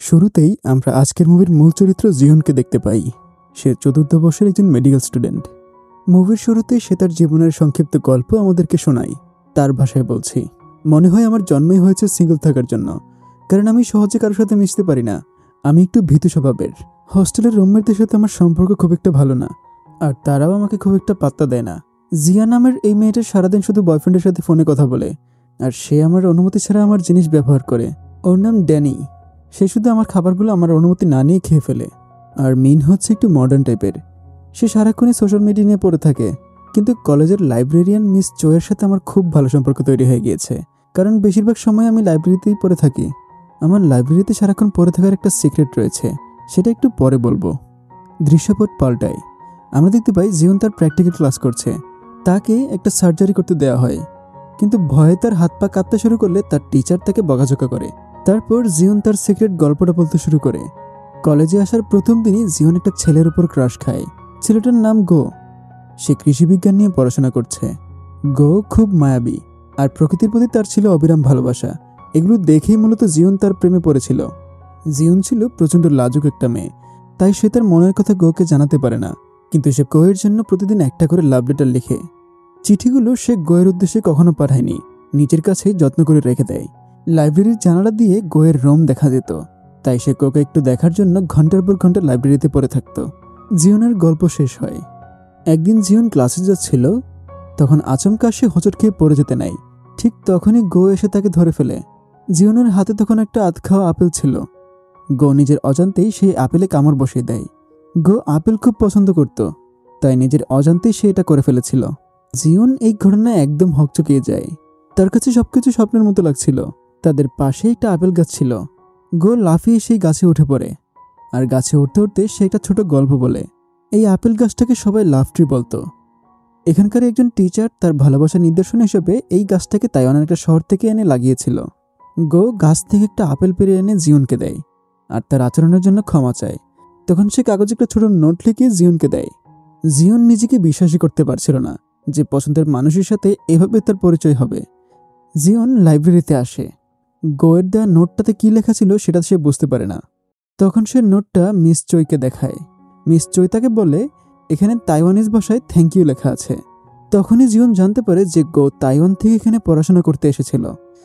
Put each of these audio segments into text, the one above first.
শুরুতেই আমরা আজকের মুভির মূল চরিত্র জিয়নকে দেখতে পাই। সে চতুর্থ বর্ষের একজন মেডিকেল স্টুডেন্ট। মুভির শুরুতে সে তার জীবনের সংক্ষিপ্ত গল্প আমাদেরকে শোনায়। তার ভাষায় বলছি, মনে হয় আমার জন্মই হয়েছে সিঙ্গেল থাকার জন্য, কারণ আমি সহজে কারোর সাথে মিশতে পারি না। আমি একটু ভীতু স্বভাবের। হোস্টেলের রুমমেটদের সাথে আমার সম্পর্ক খুব একটা ভালো না, আর তারাও আমাকে খুব একটা পাত্তা দেয় না। জিয়া নামের এই মেয়েটা সারাদিন শুধু বয়ফ্রেন্ডের সাথে ফোনে কথা বলে, আর সে আমার অনুমতি ছাড়া আমার জিনিস ব্যবহার করে। ওর নাম ড্যানি। সে শুধু আমার খাবারগুলো আমার অনুমতি না নিয়ে খেয়ে ফেলে। আর মিন হচ্ছে একটু মডার্ন টাইপের। সে সারাক্ষণই সোশ্যাল মিডিয়া নিয়ে পড়ে থাকে। কিন্তু কলেজের লাইব্রেরিয়ান মিস চোয়ের সাথে আমার খুব ভালো সম্পর্ক তৈরি হয়ে গিয়েছে, কারণ বেশিরভাগ সময় আমি লাইব্রেরিতেই পড়ে থাকি। আমার লাইব্রেরিতে সারাক্ষণ পড়ে থাকার একটা সিক্রেট রয়েছে, সেটা একটু পরে বলবো। দৃশ্যপট পাল্টায়। আমরা দেখতে পাই জিয়ন তার প্র্যাকটিক্যাল ক্লাস করছে। তাকে একটা সার্জারি করতে দেওয়া হয়, কিন্তু ভয়ে তার হাত পা কাঁপতে শুরু করলে তার টিচার তাকে বকাঝকা করে। তারপর জিয়ন তার সিক্রেট গল্পটা বলতে শুরু করে। কলেজে আসার প্রথম দিনই জিয়ন একটা ছেলের উপর ক্রাশ খায়। ছেলেটার নাম গো। সে কৃষিবিজ্ঞান নিয়ে পড়াশোনা করছে। গো খুব মায়াবী, আর প্রকৃতির প্রতি তার ছিল অবিরাম ভালোবাসা। এগুলো দেখেই মূলত জিয়ন তার প্রেমে পড়েছিল। জিয়ন ছিল প্রচণ্ড লাজুক একটা মেয়ে, তাই সে তার মনের কথা গোকে জানাতে পারে না। কিন্তু সে গোয়ের জন্য প্রতিদিন একটা করে লাভ লেটার লিখে। চিঠিগুলো সে গোয়ের উদ্দেশ্যে কখনো পাঠায়নি, নিজের কাছেই যত্ন করে রেখে দেয়। লাইব্রেরির জানালা দিয়ে গোয়ের রুম দেখা যেত, তাই সে গোকে একটু দেখার জন্য ঘন্টার পর ঘন্টা লাইব্রেরিতে পড়ে থাকত। জিয়নের গল্প শেষ হয়। একদিন জিয়ন ক্লাসে যাচ্ছিল, তখন আচমকা সে হোঁচট খেয়ে পড়ে যেতে নাই। ঠিক তখনই গো এসে তাকে ধরে ফেলে। জিয়নের হাতে তখন একটা আধখাওয়া আপেল ছিল। গো নিজের অজান্তেই সেই আপেলে কামড় বসিয়ে দেয়। গো আপেল খুব পছন্দ করত, তাই নিজের অজান্তেই সে এটা করে ফেলেছিল। জিয়ন এই ঘটনায় একদম হকচকিয়ে যায়। তার কাছে সবকিছু স্বপ্নের মতো লাগছিল। তাদের পাশে একটা আপেল গাছ ছিল। গো লাফিয়ে সেই গাছে উঠে পড়ে, আর গাছে উঠতে উঠতে সে একটা ছোট গল্প বলে। এই আপেল গাছটাকে সবাই লাভ ট্রি বলতো। এখানকার একজন টিচার তার ভালোবাসার নিদর্শন হিসেবে এই গাছটাকে তাইওয়ানের একটা শহর থেকে এনে লাগিয়েছিল। গো গাছ থেকে একটা আপেল পেরে এনে জিয়নকে দেয়, আর তার আচরণের জন্য ক্ষমা চায়। তখন সে কাগজে একটা ছোট নোট লিখে জিয়নকে দেয়। জিয়ন নিজেকে বিশ্বাসই করতে পারছিল না যে পছন্দের মানুষের সাথে এভাবে তার পরিচয় হবে। জিয়ন লাইব্রেরিতে আসে। গোয়ের দেওয়া নোটটাতে কি লেখা ছিল সেটা সে বুঝতে পারে না। তখন সে নোটটা মিস চইকে দেখায়। মিস চই তাকে বলে, এখানে তাইওয়ানিজ ভাষায় থ্যাংক ইউ লেখা আছে। তখনই জিয়ন জানতে পারে যে গো তাইওয়ান থেকে এখানে পড়াশোনা করতে এসেছিল।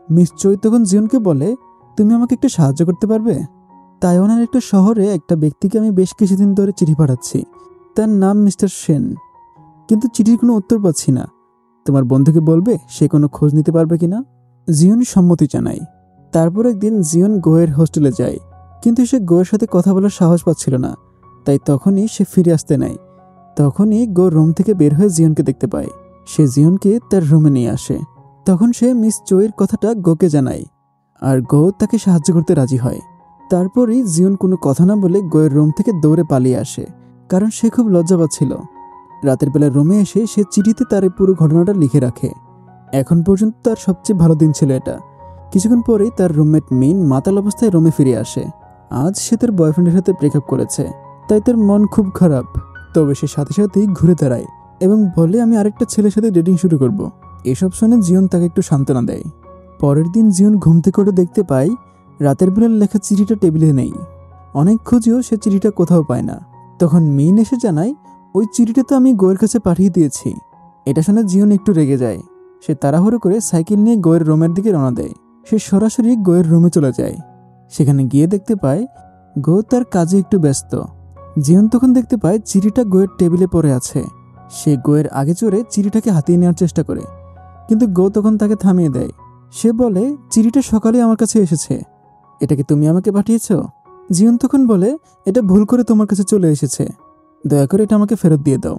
মিস চই তখন জিয়নকে বলে, তুমি আমাকে একটু সাহায্য করতে পারবে? তাইওয়ানের একটা শহরে একটা ব্যক্তিকে আমি বেশ কিছুদিন ধরে চিঠি পাঠাচ্ছি। তার নাম মিস্টার সেন, কিন্তু চিঠির কোনো উত্তর পাচ্ছি না। তোমার বন্ধুকে বলবে সে কোনো খোঁজ নিতে পারবে কিনা? জিয়ন সম্মতি জানায়। তারপর একদিন জিয়ন গোয়ের হোস্টেলে যায়, কিন্তু সে গোয়ের সাথে কথা বলার সাহস পাচ্ছিল না, তাই তখনই সে ফিরে আসতে নেয়। তখনই গো রুম থেকে বের হয়ে জিয়নকে দেখতে পায়। সে জিয়নকে তার রুমে নিয়ে আসে। তখন সে মিস চোয়ের কথাটা গোকে জানায়, আর গো তাকে সাহায্য করতে রাজি হয়। তারপরই জিয়ন কোনো কথা না বলে গোয়ের রুম থেকে দৌড়ে পালিয়ে আসে, কারণ সে খুব লজ্জা পাচ্ছিল। রাতের বেলা রুমে এসে সে চিঠিতে তার এই পুরো ঘটনাটা লিখে রাখে। এখন পর্যন্ত তার সবচেয়ে ভালো দিন ছিল এটা। কিছুক্ষণ পরেই তার রুমমেট মিন মাতাল অবস্থায় রুমে ফিরে আসে। আজ সে তার বয়ফ্রেন্ডের সাথে ব্রেকআপ করেছে, তাই তার মন খুব খারাপ। তবে সে সাথে সাথেই ঘুরে দাঁড়ায় এবং বলে, আমি আরেকটা ছেলের সাথে ডেটিং শুরু করব। এসব শুনে জিয়ন তাকে একটু সান্ত্বনা দেয়। পরের দিন জিয়ন ঘুম থেকে উঠে দেখতে পায় রাতের বেলার লেখা চিঠিটা টেবিলে নেই। অনেক খুঁজেও সে চিঠিটা কোথাও পায় না। তখন মিন এসে জানায়, ওই চিঠিটা তো আমি গোয়ের কাছে পাঠিয়ে দিয়েছি। এটা শুনে জিয়ন একটু রেগে যায়। সে তাড়াহুড়ো করে সাইকেল নিয়ে গোয়ের রুমের দিকে রওনা দেয়। সে সরাসরি গোয়ের রুমে চলে যায়। সেখানে গিয়ে দেখতে পায় গো তার কাজে একটু ব্যস্ত। জিয়ন তখন দেখতে পায় চিঠিটা গোয়ের টেবিলে পড়ে আছে। সে গোয়ের আগে চড়ে চিঠিটাকে হাতিয়ে নেওয়ার চেষ্টা করে, কিন্তু গো তখন তাকে থামিয়ে দেয়। সে বলে, চিঠিটা সকালে আমার কাছে এসেছে, এটা কি তুমি আমাকে পাঠিয়েছ? জিয়ন তখন বলে, এটা ভুল করে তোমার কাছে চলে এসেছে, দয়া করে এটা আমাকে ফেরত দিয়ে দাও।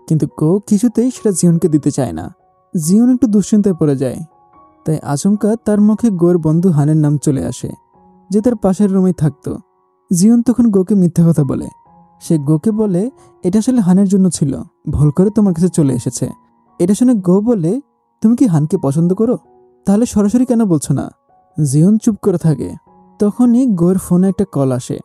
কিন্তু গো কিছুতেই সেটা জিয়নকে দিতে চায় না। জিয়ন একটু দুশ্চিন্তায় পড়ে যায়। তাই আচমকা তার মুখে গোয়ের বন্ধু হানের নাম চলে আসে, যে তার পাশের রুমেই থাকতো। জিয়ন তখন গোকে মিথ্যা কথা বলে। সে গোকে বলে, এটা আসলে হানের জন্য ছিল, ভুল করে তোমার কাছে চলে এসেছে। এটা শুনে গো বলে, তুমি কি হানকে পছন্দ করো? তাহলে সরাসরি কেন বলছো না? জিয়ন চুপ করে থাকে। তখনই গোয়ের ফোনে একটা কল আসে,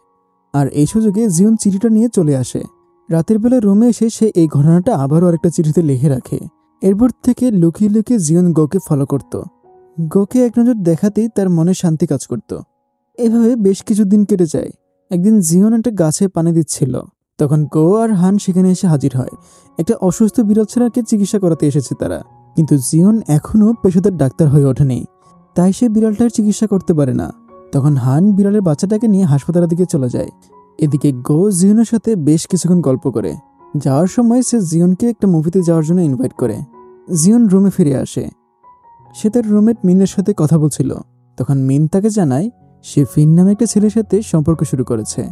আর এই সুযোগে জিয়ন চিঠিটা নিয়ে চলে আসে। রাতের বেলা রুমে এসে সে এই ঘটনাটা আবারও আরেকটা চিঠিতে লিখে রাখে। এরপর থেকে লুকিয়ে লুকিয়ে জিয়ন গোকে ফলো করত। গোকে এক নজর দেখাতেই তার মনে শান্তি কাজ করত। এভাবে বেশ কিছুদিন কেটে যায়। একদিন জিওন একটা গাছে পানি দিচ্ছিল, তখন গো আর হান সেখানে এসে হাজির হয়। একটা অসুস্থ বিড়াল ছেলেকে চিকিৎসা করাতে এসেছে তারা, কিন্তু জিওন এখনও পেশাদার ডাক্তার হয়ে ওঠেনি, তাই সে বিড়ালটার চিকিৎসা করতে পারে না। তখন হান বিড়ালের বাচ্চাটাকে নিয়ে হাসপাতালের দিকে চলে যায়। এদিকে গো জিওনের সাথে বেশ কিছুক্ষণ গল্প করে। যাওয়ার সময় সে জিওনকে একটা মুভিতে যাওয়ার জন্য ইনভাইট করে। জিওন রুমে ফিরে আসে। সে তার রুমমেট মিনের সাথে কথা বলছিল। তখন মিন তাকে জানায় সে ফিন নামে একটা ছেলের সাথে সম্পর্ক শুরু করেছে,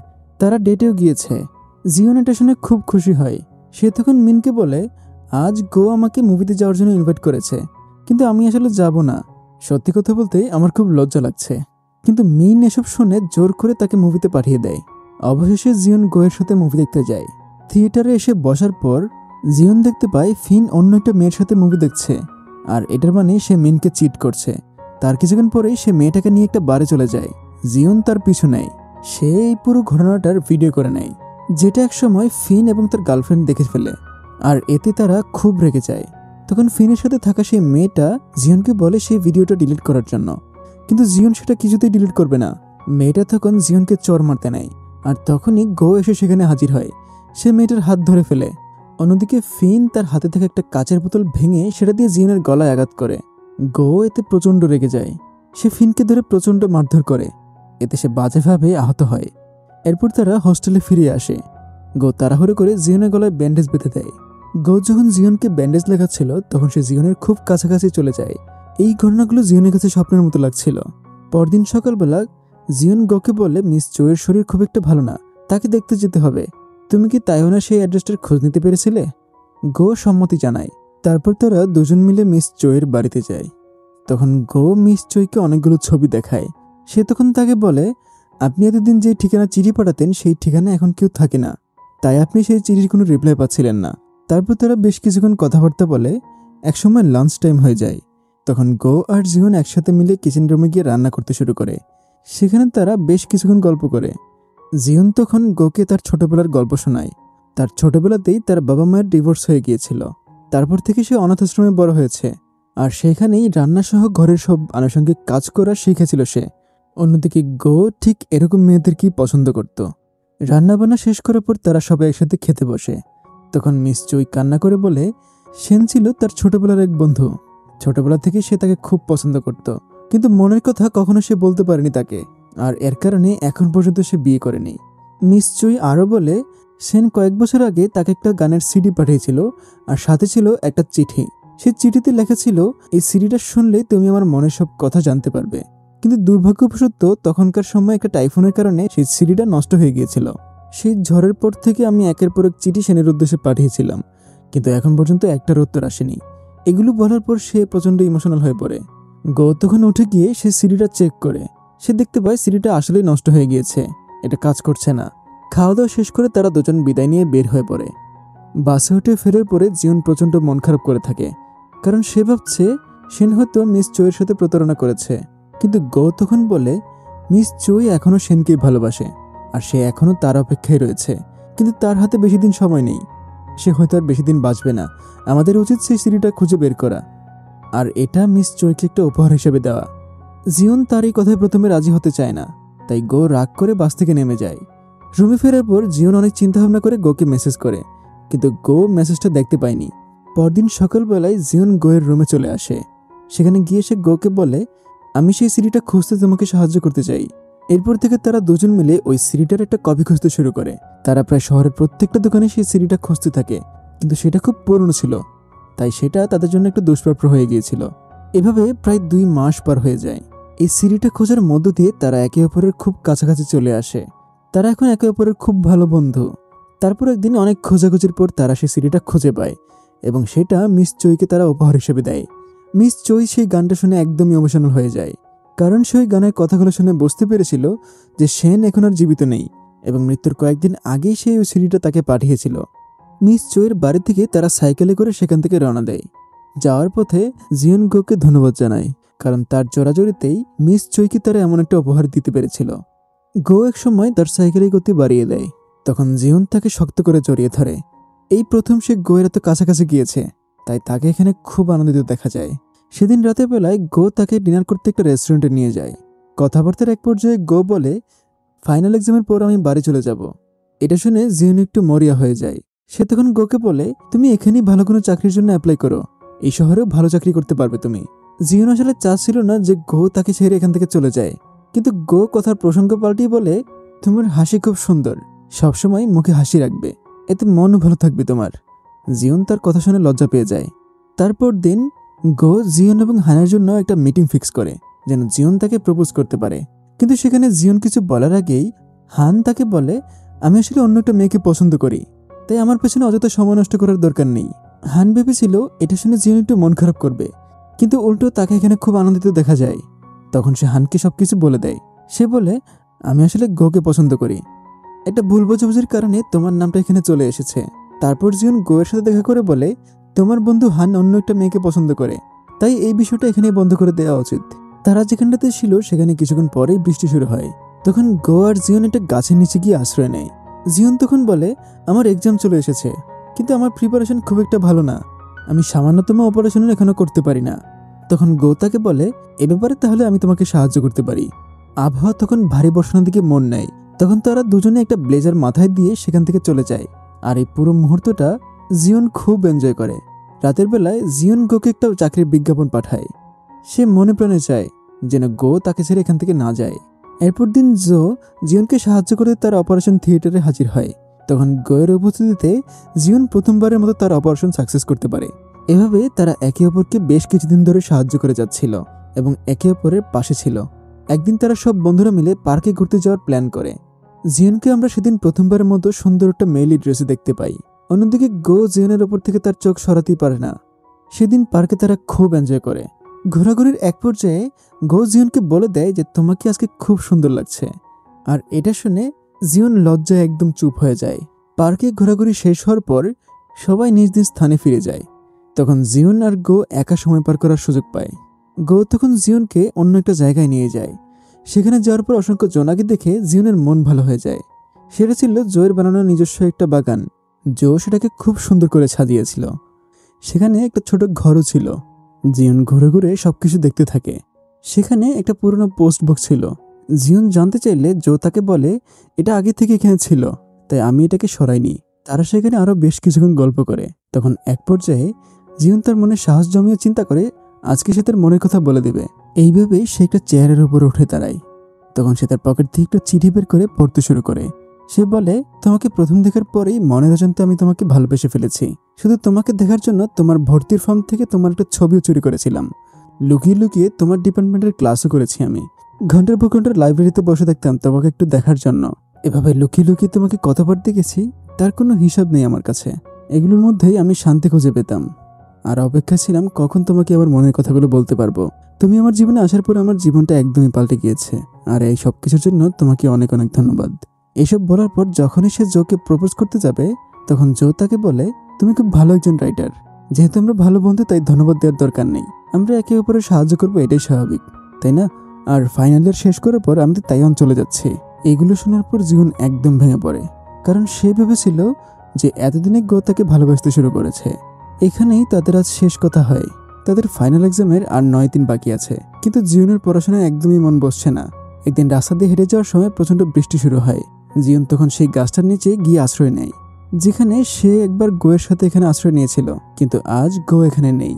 তারা ডেটেও গিয়েছে। জিওন এটা শুনে খুব খুশি হয়। সে তখন মিনকে বলে, আজ গো আমাকে মুভিতে যাওয়ার জন্য ইনভাইট করেছে, কিন্তু আমি আসলে যাব না। সত্যি কথা বলতে আমার খুব লজ্জা লাগছে। কিন্তু মিন এসব শুনে জোর করে তাকে মুভিতে পাঠিয়ে দেয়। অবশেষে জিওন গোয়ের সাথে মুভি দেখতে যায়। থিয়েটারে এসে বসার পর জিওন দেখতে পায় ফিন অন্য একটা মেয়ের সাথে মুভি দেখছে, আর এটার মানে সে মিনকে চিট করছে। তার কিছুক্ষণ পরেই সে মেয়েটাকে নিয়ে একটা বারে চলে যায়। জিওন তার পিছু নেয়। সে এই পুরো ঘটনাটার ভিডিও করে নেয়, যেটা একসময় ফিন এবং তার গার্লফ্রেন্ড দেখে ফেলে, আর এতে তারা খুব রেগে যায়। তখন ফিনের সাথে থাকা সেই মেয়েটা জিওনকে বলে সেই ভিডিওটা ডিলিট করার জন্য, কিন্তু জিওন সেটা কিছুতেই ডিলিট করবে না। মেয়েটা তখন জিওনকে চর মারতে নেয়, আর তখনই গো এসে সেখানে হাজির হয়। সে মেয়েটার হাত ধরে ফেলে। অন্যদিকে ফিন তার হাতে থাকা একটা কাচের বোতল ভেঙে সেটা দিয়ে জিওনের গলায় আঘাত করে। গো এতে প্রচণ্ড রেগে যায়। সে ফিনকে ধরে প্রচণ্ড মারধর করে। এতে সে বাজেভাবে আহত হয়। এরপর তারা হোস্টেলে ফিরে আসে। গো তাড়াহুড়ো করে জিওনের গলায় ব্যান্ডেজ বেঁধে দেয়। গো যখন জিওনকে ব্যান্ডেজ লাগাচ্ছিল তখন সে জিওনের খুব কাছাকাছি চলে যায়। এই ঘটনাগুলো জিওনের কাছে স্বপ্নের মতো লাগছিল। পরদিন সকালবেলা জিওন গোকে বলে, মিস চোয়ের শরীর খুব একটা ভালো না, তাকে দেখতে যেতে হবে। তুমি কি তাইওয়ানের সেই অ্যাড্রেসটার খোঁজ নিতে পেরেছিলে? গো সম্মতি জানায়। তারপর তারা দুজন মিলে মিস চোয়ের বাড়িতে যায়। তখন গো মিস চোইকে অনেকগুলো ছবি দেখায়। সে তখন তাকে বলে, আপনি এতদিন যে ঠিকানা চিঠি পাঠাতেন সেই ঠিকানা এখন কেউ থাকে না, তাই আপনি সেই চিঠির কোনো রিপ্লাই পাচ্ছিলেন না। তারপর তারা বেশ কিছুক্ষণ কথাবার্তা বলে। একসময় লাঞ্চ টাইম হয়ে যায়। তখন গো আর জিওন একসাথে মিলে কিচেন রুমে গিয়ে রান্না করতে শুরু করে। সেখানে তারা বেশ কিছুক্ষণ গল্প করে। জিওন তখন গোকে তার ছোটবেলার গল্প শোনায়। তার ছোটবেলাতেই তার বাবা মায়ের ডিভোর্স হয়ে গিয়েছিল। তারপর থেকে সে অনাথ আশ্রমে বড় হয়েছে, আর সেখানেই রান্নাসহ ঘরের সব আনুষঙ্গিক কাজ করা শিখেছিল সে। অন্যদিকে গো ঠিক এরকম মেয়েদেরকেই পছন্দ করত। রান্নাবান্না শেষ করার পর তারা সবাই একসাথে খেতে বসে। তখন মিস চুই কান্না করে বলে, সেন ছিল তার ছোটবেলার এক বন্ধু। ছোটবেলা থেকে সে তাকে খুব পছন্দ করত, কিন্তু মনের কথা কখনো সে বলতে পারেনি তাকে, আর এর কারণে এখন পর্যন্ত সে বিয়ে করেনি। মিস চুই আরও বলে, সেন কয়েক বছর আগে তাকে একটা গানের সিডি পাঠিয়েছিল, আর সাথে ছিল একটা চিঠি। সে চিঠিতে লেখা ছিল, এই সিডিটা শুনলে তুমি আমার মনের সব কথা জানতে পারবে। কিন্তু দুর্ভাগ্যবশত তখনকার সময় একটা টাইফুনের কারণে সেই সিডিটা নষ্ট হয়ে গিয়েছিল। সেই ঝড়ের পর থেকে আমি একের পর এক চিঠি সেনের উদ্দেশ্যে পাঠিয়েছিলাম, কিন্তু এখন পর্যন্ত একটার উত্তর আসেনি। এগুলো বলার পর সে প্রচণ্ড ইমোশনাল হয়ে পড়ে। গো তখন উঠে গিয়ে সে সিডিটা চেক করে। সে দেখতে পায় সিডিটা আসলেই নষ্ট হয়ে গিয়েছে, এটা কাজ করছে না। খাওয়া দাওয়া শেষ করে তারা দুজন বিদায় নিয়ে বের হয়ে পড়ে। বাসে উঠে ফেরার পরে জিওন প্রচণ্ড মন খারাপ করে থাকে, কারণ সে ভাবছে সেন হয়তো মিস চোয়ের সাথে প্রতারণা করেছে। কিন্তু গো তখন বলে, মিস চোই এখনও সেনকেই ভালোবাসে, আর সে এখনও তার অপেক্ষায় রয়েছে, কিন্তু তার হাতে বেশি দিন সময় নেই। সে হয়তো আর বেশি দিন বাঁচবে না। আমাদের উচিত সেই সিডিটা খুঁজে বের করা, আর এটা মিস চোইকে একটা উপহার হিসেবে দেওয়া। জিওন তার এই কথায় প্রথমে রাজি হতে চায় না, তাই গো রাগ করে বাস থেকে নেমে যায়। রুমে ফেরার পর জিওন অনেক চিন্তাভাবনা করে গোকে মেসেজ করে, কিন্তু গো মেসেজটা দেখতে পায়নি। পরদিন সকালবেলায় জিওন গোয়ের রুমে চলে আসে। সেখানে গিয়ে সে গোকে বলে, আমি সেই সিডিটা খুঁজতে তোমাকে সাহায্য করতে চাই। এরপর থেকে তারা দুজন মিলে ওই সিডিটার একটা কপি খুঁজতে শুরু করে। তারা প্রায় শহরের প্রত্যেকটা দোকানে সেই সিডিটা খুঁজতে থাকে, কিন্তু সেটা খুব পুরনো ছিল, তাই সেটা তাদের জন্য একটা দুষ্প্রাপ্য হয়ে গিয়েছিল। এভাবে প্রায় 2 মাস পার হয়ে যায়। এই সিডিটা খোঁজার মধ্য দিয়ে তারা একে অপরের খুব কাছাকাছি চলে আসে। তারা এখন একে অপরের খুব ভালো বন্ধু। তারপর একদিন অনেক খোঁজাখুঁজির পর তারা সেই সিডিটা খুঁজে পায়, এবং সেটা মিস চোইকে তারা উপহার হিসেবে দেয়। মিস চোই সেই গানটা শুনে একদমই ইমোশনাল হয়ে যায়, কারণ সে ওই গানের কথাগুলো শুনে বুঝতে পেরেছিল যে সেন এখন আর জীবিত নেই, এবং মৃত্যুর কয়েকদিন আগেই সেই ওই সিডিটা তাকে পাঠিয়েছিল। মিস চোয়ের বাড়ি থেকে তারা সাইকেলে করে সেখান থেকে রওনা দেয়। যাওয়ার পথে জিওন গোকে ধন্যবাদ জানায়, কারণ তার জোরাজোরিতেই মিস চোইকে তারা এমন একটা উপহার দিতে পেরেছিল। গো এক সময় তার সাইকেলের গতি বাড়িয়ে দেয়। তখন জিওন তাকে শক্ত করে জড়িয়ে ধরে। এই প্রথম সে গোয়ের এত কাছাকাছি গিয়েছে, তাই তাকে এখানে খুব আনন্দিত দেখা যায়। সেদিন রাতের বেলায় গো তাকে ডিনার করতে একটা রেস্টুরেন্টে নিয়ে যায়। কথাবার্তার এক পর্যায়ে গো বলে, ফাইনাল এক্সামের পর আমি বাড়ি চলে যাব। এটা শুনে জিয়ন একটু মরিয়া হয়ে যায়। সে তখন গোকে বলে, তুমি এখানেই ভালো কোনো চাকরির জন্য অ্যাপ্লাই করো, এই শহরেও ভালো চাকরি করতে পারবে তুমি। জিয়ন আসলে চাচ্ছিল না যে গো তাকে ছেড়ে এখান থেকে চলে যায়, কিন্তু গো কথার প্রসঙ্গ পাল্টিয়ে বলে, তোমার হাসি খুব সুন্দর, সবসময় মুখে হাসি রাখবে, এতে মনও ভালো থাকবে তোমার। জিয়ন তার কথা শুনে লজ্জা পেয়ে যায়। তারপর দিন গো জিয়ন এবং হানের জন্য একটা মিটিং ফিক্স করে যেন জিয়ন তাকে প্রপোজ করতে পারে। কিন্তু সেখানে জিয়ন কিছু বলার আগেই হান তাকে বলে, আমি আসলে অন্য একটা মেয়েকে পছন্দ করি, তাই আমার পেছনে অযথা সময় নষ্ট করার দরকার নেই। হান ভেবেছিল এটা শুনে জিয়ন একটু মন খারাপ করবে, কিন্তু উল্টো তাকে এখানে খুব আনন্দিত দেখা যায়। তখন সে হানকে সবকিছু বলে দেয়। সে বলে, আমি আসলে গোকে পছন্দ করি, একটা ভুল বোঝাবুঝির কারণে তোমার নামটা এখানে চলে এসেছে। তারপর জিয়ন গোয়ের সাথে দেখা করে বলে, তোমার বন্ধু হান অন্য একটা মেয়েকে পছন্দ করে, তাই এই বিষয়টা এখানে বন্ধ করে দেওয়া উচিত। তারা যেখানটাতে ছিল সেখানে কিছুক্ষণ পরেই বৃষ্টি শুরু হয়। তখন গো আর জিয়ন একটা গাছের নিচে গিয়ে আশ্রয় নেয়। জিয়ন তখন বলে, আমার এক্সাম চলে এসেছে, কিন্তু আমার প্রিপারেশন খুব একটা ভালো না, আমি সামান্যতম অপারেশন এখনো করতে পারি না। তখন গো তাকে বলে, এ ব্যাপারে তাহলে আমি তোমাকে সাহায্য করতে পারি। আবহাওয়া তখন ভারী বর্ষণের দিকে মন নেয়। তখন তারা দুজনে একটা ব্লেজার মাথায় দিয়ে সেখান থেকে চলে যায়। আর এই পুরো মুহূর্তটা জিয়ন খুব এনজয় করে। রাতের বেলায় জিয়ন গোকে একটা চাকরির বিজ্ঞাপন পাঠায়। সে মনে প্রাণে চায় যেন গো তাকে ছেড়ে এখান থেকে না যায়। এরপর দিন জো জিয়নকে সাহায্য করে তার অপারেশন থিয়েটারে হাজির হয়। তখন গোয়ের উপস্থিতিতে জিয়ন প্রথমবারের মতো তার অপারেশন সাকসেস করতে পারে। এভাবে তারা একে অপরকে বেশ কিছুদিন ধরে সাহায্য করে যাচ্ছিল এবং একে অপরের পাশে ছিল। একদিন তারা সব বন্ধুরা মিলে পার্কে ঘুরতে যাওয়ার প্ল্যান করে। জিয়নকে আমরা সেদিন প্রথমবারের মতো সুন্দর একটা মেইলি ড্রেসে দেখতে পাই। অন্যদিকে গো জিয়নের ওপর থেকে তার চোখ সরাতেই পারে না। সেদিন পার্কে তারা খুব এনজয় করে। ঘোরাঘুরির এক পর্যায়ে গো জিয়নকে বলে দেয় যে তোমাকে আজকে খুব সুন্দর লাগছে। আর এটা শুনে জিয়ন লজ্জায় একদম চুপ হয়ে যায়। পার্কে ঘোরাঘুরি শেষ হওয়ার পর সবাই নিজ নিজ স্থানে ফিরে যায়। তখন জিয়ন আর গো একা সময় পার করার সুযোগ পায়। গো তখন জিয়নকে অন্য একটা জায়গায় নিয়ে যায়। সেখানে যাওয়ার পর অসংখ্য জোনাকি দেখে জিয়নের মন ভালো হয়ে যায়। সেটা ছিল জোয়ের বানানো নিজস্ব একটা বাগান। জো সেটাকে খুব সুন্দর করে সাজিয়েছিল। সেখানে একটা ছোট ঘরও ছিল। জিয়ন ঘুরে ঘুরে সবকিছু দেখতে থাকে। সেখানে একটা পুরনো পোস্ট বক্স ছিল। জিয়ন জানতে চাইলে জো তাকে বলে, এটা আগে থেকে এখানে ছিল, তাই আমি এটাকে সরাইনি। তারা সেখানে আরো বেশ কিছুক্ষণ গল্প করে। তখন এক পর্যায়ে জিয়ন তার মনে সাহস জমিয়ে চিন্তা করে আজকে সে তার মনের কথা বলে দেবে। এইভাবে সে একটা চেয়ারের উপর উঠে দাঁড়ায়। তখন সে তার পকেট থেকে একটা চিঠি বের করে পড়তে শুরু করে। সে বলে, তোমাকে প্রথম দেখার পরেই মনের অজান্তে আমি তোমাকে ভালোবেসে ফেলেছি। শুধু তোমাকে দেখার জন্য তোমার ভর্তির ফর্ম থেকে তোমার একটা ছবিও চুরি করেছিলাম। লুকিয়ে লুকিয়ে তোমার ডিপার্টমেন্টের ক্লাসও করেছি আমি। ঘন্টার পর ঘন্টার লাইব্রেরিতে বসে থাকতাম তোমাকে একটু দেখার জন্য। এভাবে লুকিয়ে লুকিয়ে তোমাকে কতবার দেখেছি তার কোনো হিসাব নেই আমার কাছে। এগুলোর মধ্যেই আমি শান্তি খুঁজে পেতাম। আর অপেক্ষা ছিলাম কখন তোমাকে আমার মনের কথাগুলো বলতে পারবো। তুমি আমার জীবনে আসার পর আমার জীবনটা একদমই পাল্টে গিয়েছে। আর এই সব কিছুর জন্য তোমাকে অনেক অনেক ধন্যবাদ। এসব বলার পর যখনই সে জোকে প্রপোজ করতে যাবে তখন জো তাকে বলে, তুমি খুব ভালো একজন রাইটার। যেহেতু আমরা ভালো বন্ধু তাই ধন্যবাদ দেওয়ার দরকার নেই। আমরা একে অপরের সাহায্য করবো, এটাই স্বাভাবিক, তাই না? আর ফাইনাল ইয়ার শেষ করার পর আমি তো তাইওয়ান চলে যাচ্ছি। এইগুলো শোনার পর জীবন একদম ভেঙে পড়ে। কারণ সে ভেবেছিল যে এতদিনে গো তাকে ভালোবাসতে শুরু করেছে। এখানেই তাদের আজ শেষ কথা হয়। তাদের ফাইনাল এক্সামের আর 9 দিন বাকি আছে, কিন্তু জিয়নের পড়াশোনায় একদমই মন বসছে না। একদিন রাস্তা দিয়ে হেঁটে যাওয়ার সময় প্রচন্ড বৃষ্টি শুরু হয়। জিয়ন তখন সেই গাছটার নিচে গিয়ে আশ্রয় নেয়, যেখানে সে একবার গোয়ের সাথে এখানে আশ্রয় নিয়েছিল, কিন্তু আজ গো এখানে নেই।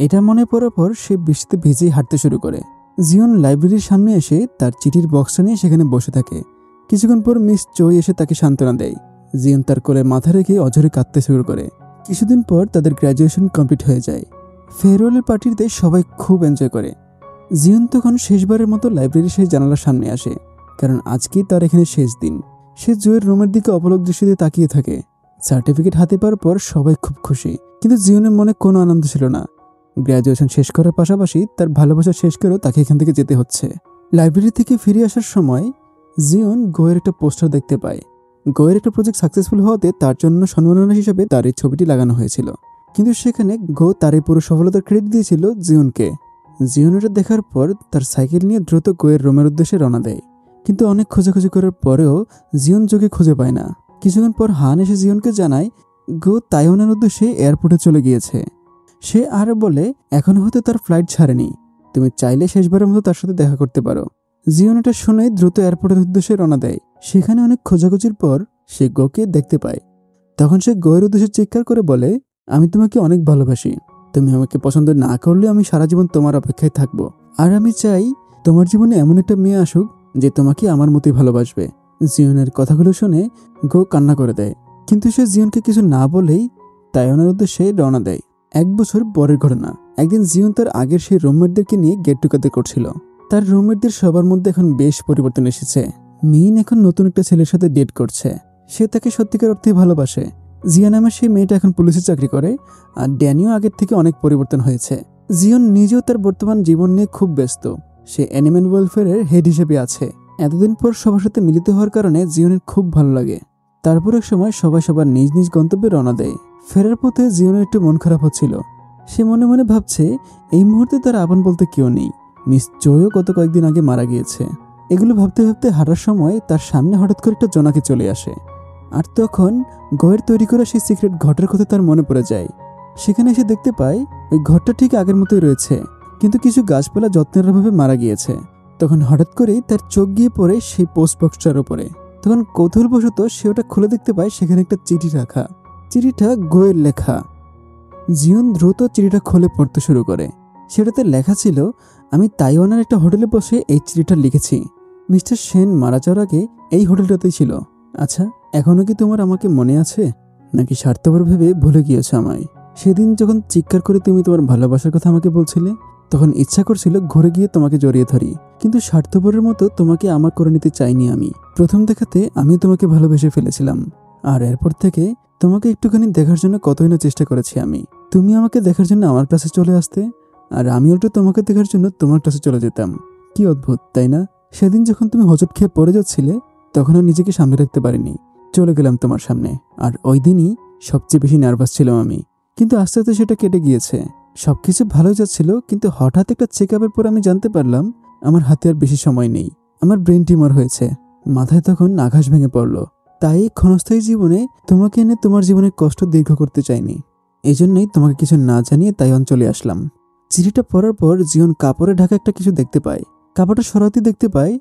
এটা মনে পড়ার পর সে বৃষ্টিতে ভিজেই হাঁটতে শুরু করে। জিয়ন লাইব্রেরির সামনে এসে তার চিঠির বক্সটা নিয়ে সেখানে বসে থাকে। কিছুক্ষণ পর মিস চই এসে তাকে সান্ত্বনা দেয়। জিয়ন তার কোলে মাথা রেখে অঝরে কাঁদতে শুরু করে। কিছুদিন পর তাদের গ্র্যাজুয়েশন কমপ্লিট হয়ে যায়। ফেয়ারওয়েলের পার্টিতে সবাই খুব এনজয় করে। জিয়ন তখন শেষবারের মতো লাইব্রেরির সেই জানালার সামনে আসে, কারণ আজকেই তার এখানে শেষ দিন। সে জোয়ের রুমের দিকে অপলক দৃষ্টিতে তাকিয়ে থাকে। সার্টিফিকেট হাতে পাওয়ার পর সবাই খুব খুশি, কিন্তু জিয়নের মনে কোনো আনন্দ ছিল না। গ্র্যাজুয়েশন শেষ করার পাশাপাশি তার ভালোবাসা শেষ করেও তাকে এখান থেকে যেতে হচ্ছে। লাইব্রেরি থেকে ফিরে আসার সময় জিয়ন গোয়ের একটা পোস্টার দেখতে পায়। গোয়ের একটা প্রজেক্ট সাকসেসফুল হওয়াতে তার জন্য সম্মাননা হিসেবে তার এই ছবিটি লাগানো হয়েছিল, কিন্তু সেখানে গো তার এই পুরো সফলতার ক্রেডিট দিয়েছিল জিয়নকে। জিয়ন এটা দেখার পর তার সাইকেল নিয়ে দ্রুত গোয়ের রুমের উদ্দেশ্যে রওনা দেয়, কিন্তু অনেক খোঁজাখুঁজি করার পরেও জিয়ন যোগে খুঁজে পায় না। কিছুক্ষণ পর হান এসে জিয়নকে জানায় গো তাইওয়ানের উদ্দেশ্যে এয়ারপোর্টে চলে গিয়েছে। সে আর বলে, এখন হয়তো তার ফ্লাইট ছাড়েনি, তুমি চাইলে শেষবারের মতো তার সাথে দেখা করতে পারো। জিওন এটা শুনে দ্রুত এয়ারপোর্টের উদ্দেশ্যে রওনা দেয়। সেখানে অনেক খোঁজাখুঁজির পর সে গোকে দেখতে পায়। তখন সে গোয়ের উদ্দেশ্যে চিৎকার করে বলে, আমি তোমাকে অনেক ভালোবাসি। তুমি আমাকে পছন্দ না করলে আমি সারা জীবন তোমার অপেক্ষায় থাকবো। আর আমি চাই তোমার জীবনে এমন একটা মেয়ে আসুক যে তোমাকে আমার মতোই ভালোবাসবে। জিওনের কথাগুলো শুনে গো কান্না করে দেয়, কিন্তু সে জিওনকে কিছু না বলেই তাইওয়ানের উদ্দেশ্যে রওনা দেয়। 1 বছর পরের ঘটনা। একদিন জিওন তার আগের সেই রুমমেটদেরকে নিয়ে গেট টুগেদার করছিল। তার রুমমেটদের সবার মধ্যে এখন বেশ পরিবর্তন এসেছে। মিন এখন নতুন একটা ছেলের সাথে ডেট করছে। সে তাকে সত্যিকার অর্থেই ভালোবাসে। জিয়া নামের সেই মেয়েটা এখন পুলিশে চাকরি করে, আর ড্যানিও আগের থেকে অনেক পরিবর্তন হয়েছে। জিওন নিজেও তার বর্তমান জীবন নিয়ে খুব ব্যস্ত। সে অ্যানিম্যাল ওয়েলফেয়ারের হেড হিসেবে আছে। এতদিন পর সবার সাথে মিলিত হওয়ার কারণে জিওনের খুব ভালো লাগে। তারপর এক সময় সবাই সবার নিজ নিজ গন্তব্যে রওনা দেয়। ফেরার পথে জিওনের একটু মন খারাপ হচ্ছিল। সে মনে মনে ভাবছে, এই মুহূর্তে তার আপন বলতে কেউ নেই। মিস জয়ও গত কয়েকদিন আগে মারা গিয়েছে। এগুলো ভাবতে ভাবতে হাঁটার সময় তার সামনে হঠাৎ করে একটা জোনাকি চলে আসে। আর তখন গোয়ের তৈরি করা সেই সিক্রেট ঘরটার কথা তার মনে পড়ে যায়। সেখানে এসে দেখতে পায় ওই ঘরটা ঠিক আগের মতোই রয়েছে, কিন্তু কিছু গাছপালা যত্নের অভাবে মারা গিয়েছে। তখন হঠাৎ করেই তার চোখ গিয়ে পড়ে সেই পোস্ট বক্সটার উপরে। তখন কৌতূহলবশত সে ওটা খুলে দেখতে পায় সেখানে একটা চিঠি রাখা। চিঠিটা গোয়ের লেখা। জিওন দ্রুত চিঠিটা খুলে পড়তে শুরু করে। সেটাতে লেখা ছিল, আমি তাইওয়ানের একটা হোটেলে বসে এই চিঠিটা লিখেছি। মিস্টার সেন মারা যাওয়ার আগে এই হোটেলটাতেই ছিল। আচ্ছা, এখনো কি তোমার আমাকে মনে আছে, নাকি স্বার্থপর ভেবে ভুলে গিয়েছো আমায়? সেদিন যখন চিৎকার করে তুমি তোমার ভালোবাসার কথা আমাকে বলছিলে, তখন ইচ্ছা করছিল ঘুরে গিয়ে তোমাকে জড়িয়ে ধরি, কিন্তু স্বার্থপরের মতো তোমাকে আমার করে নিতে চাইনি আমি। প্রথম দেখাতে আমি তোমাকে ভালোবেসে ফেলেছিলাম, আর এরপর থেকে তোমাকে একটুখানি দেখার জন্য কতই না চেষ্টা করেছি আমি। তুমি আমাকে দেখার জন্য আমার কাছে চলে আসতে, আর আমি উল্টো তোমাকে দেখার জন্য তোমার কাছে চলে যেতাম। কি অদ্ভুত, তাই না? সেদিন যখন তুমি হোঁচট খেয়ে পড়ে যাচ্ছিলে, তখন আর নিজেকে সামনে রাখতে পারিনি, চলে গেলাম তোমার সামনে। আর ওই দিনই সবচেয়ে বেশি নার্ভাস ছিলাম আমি, কিন্তু আস্তে আস্তে সেটা কেটে গিয়েছে। সবকিছু ভালোই যাচ্ছিল, কিন্তু হঠাৎ একটা চেক আপের পর আমি জানতে পারলাম আমার হাতে আর বেশি সময় নেই। আমার ব্রেন টিউমার হয়েছে। মাথায় তখন আকাশ ভেঙে পড়লো। তাই ক্ষণস্থায়ী জীবনে তোমাকে এনে তোমার জীবনের কষ্ট দীর্ঘ করতে চাইনি। এই জন্যই তোমাকে কিছু না জানিয়ে তাইওয়ান চলে আসলাম। চিঠিটা পড়ার পর জিওন কাপড়ে ঢাকা একটা কিছু দেখতে পায়। কাপড়টা সরাতে দেখতে পায়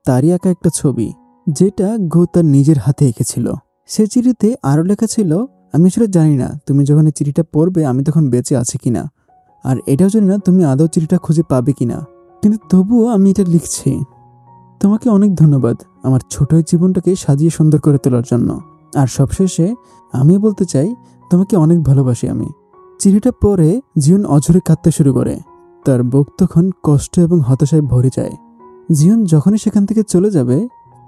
তারই আঁকা একটা ছবি, যেটা গো তার নিজের হাতে এঁকেছিল। সে চিঠিতে আরও লেখা ছিল, আমি আসলে জানি না তুমি যখন এই চিঠিটা পড়বে আমি তখন বেঁচে আছি কিনা, আর এটাও জানি না তুমি আদৌ চিঠিটা খুঁজে পাবে কিনা, কিন্তু তবুও আমি এটা লিখছি। তোমাকে অনেক ধন্যবাদ আমার ছোট জীবনটাকে সাজিয়ে সুন্দর করে তোলার জন্য। আর সবশেষে আমি বলতে চাই, তোমাকে অনেক ভালোবাসি আমি। চিঠিটা পড়ে জিওন অঝরে কাঁদতে শুরু করে। তার বুক তখন কষ্ট এবং হতাশায় ভরে যায়। জিওন যখনই সেখান থেকে চলে যাবে,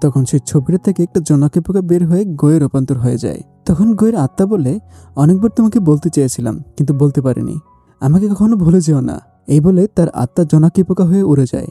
তখন সেই ছবিটা থেকে একটা জোনাকি পোকা বের হয়ে গোয়ে রূপান্তর হয়ে যায়। তখন গোয়ের আত্মা বলে, অনেকবার তোমাকে বলতে চেয়েছিলাম কিন্তু বলতে পারিনি, আমাকে কখনো ভুলে যেও না। এই বলে তার আত্মা জোনাকি পোকা হয়ে উড়ে যায়।